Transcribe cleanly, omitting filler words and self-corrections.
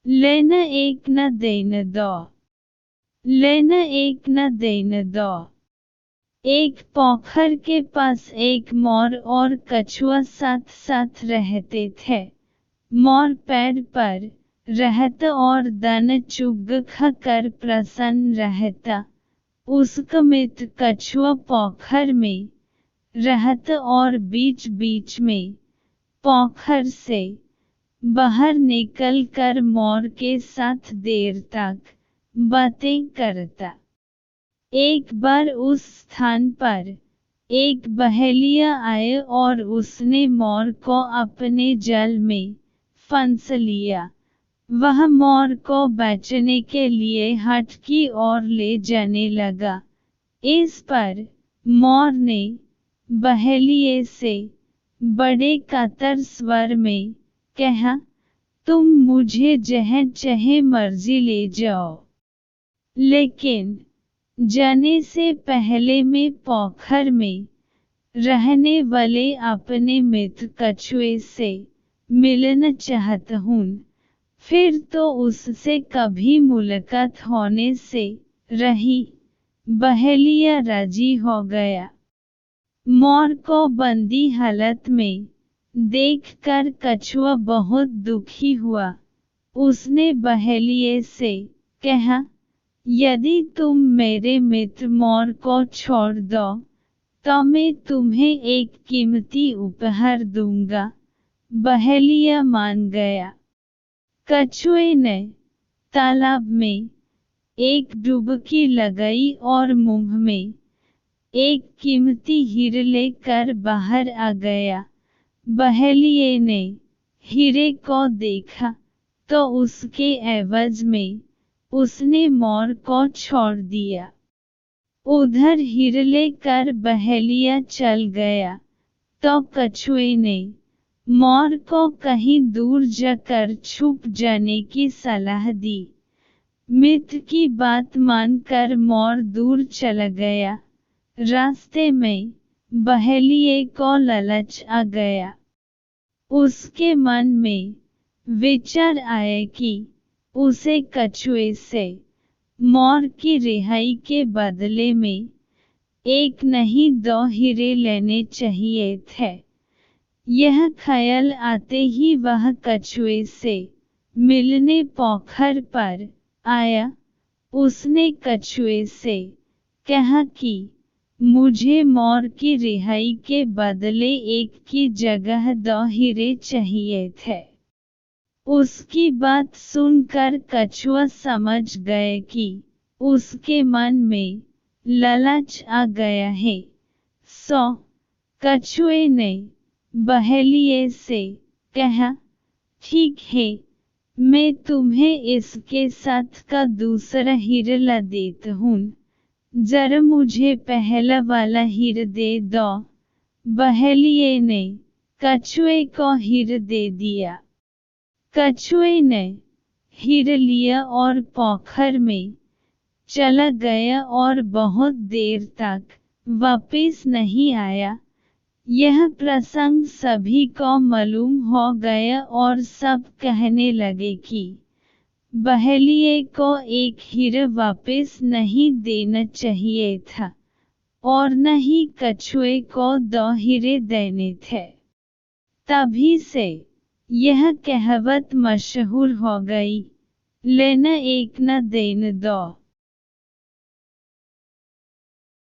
लेना एक न देन दो, लेना एक न देन दो। एक पोखर के पास एक मोर और कछुआ साथ साथ रहते थे। मोर पेड़ पर रहता और दाना चुग कर प्रसन्न रहता। उसका मित्र कछुआ पोखर में रहता और बीच बीच में पोखर से बाहर निकल कर मोर के साथ देर तक बातें करता। एक बार उस स्थान पर एक बहेलिया आए और उसने मोर को अपने जाल में फंस लिया। वह मोर को बेचने के लिए हाट की ओर ले जाने लगा। इस पर मोर ने बहेलिये से बड़े कातर स्वर में कहा, तुम मुझे जहाँ चाहे मर्जी ले जाओ, लेकिन जाने से पहले मैं पोखर में रहने वाले अपने मित्र कछुए से मिलना चाहता हूँ। फिर तो उससे कभी मुलाकात होने से रही। बहेलिया राजी हो गया। मोर को बंदी हालत में देखकर कछुआ बहुत दुखी हुआ। उसने बहेलिये से कहा, यदि तुम मेरे मित्र मोर को छोड़ दो तो मैं तुम्हें एक कीमती उपहार दूंगा। बहेलिया मान गया। कछुए ने तालाब में एक डुबकी लगाई और मुंह में एक कीमती हीरा लेकर बाहर आ गया। बहेलिये ने हीरे को देखा तो उसके एवज में उसने मोर को छोड़ दिया। उधर हीरा लेकर बहेलिया चल गया तो कछुए ने मोर को कहीं दूर जाकर छुप जाने की सलाह दी। मित्र की बात मानकर मोर दूर चला गया। रास्ते में बहेलिये को लालच आ गया। उसके मन में विचार आया कि उसे कछुए से मोर की रिहाई के बदले में एक नहीं दो हीरे लेने चाहिए थे। यह ख्याल आते ही वह कछुए से मिलने पोखर पर आया। उसने कछुए से कहा कि मुझे मोर की रिहाई के बदले एक की जगह 2 हीरे चाहिए थे। उसकी बात सुनकर कछुआ समझ गए कि उसके मन में लालच आ गया है। सो कछुए ने बहेलिये से कहा, ठीक है, मैं तुम्हें इसके साथ का दूसरा हीरा ला देता हूँ। जरा मुझे पहला वाला हीरा दे दो। बहेलिये ने कछुए को हीरा दे दिया। कछुए ने हीरा लिया और पोखर में चला गया और बहुत देर तक वापस नहीं आया। यह प्रसंग सभी को मालूम हो गया और सब कहने लगे कि बहेलिये को एक हीरा वापस नहीं देना चाहिए था और न ही कछुए को 2 हीरे देने थे। तभी से यह कहावत मशहूर हो गई, लेना एक न देना 2।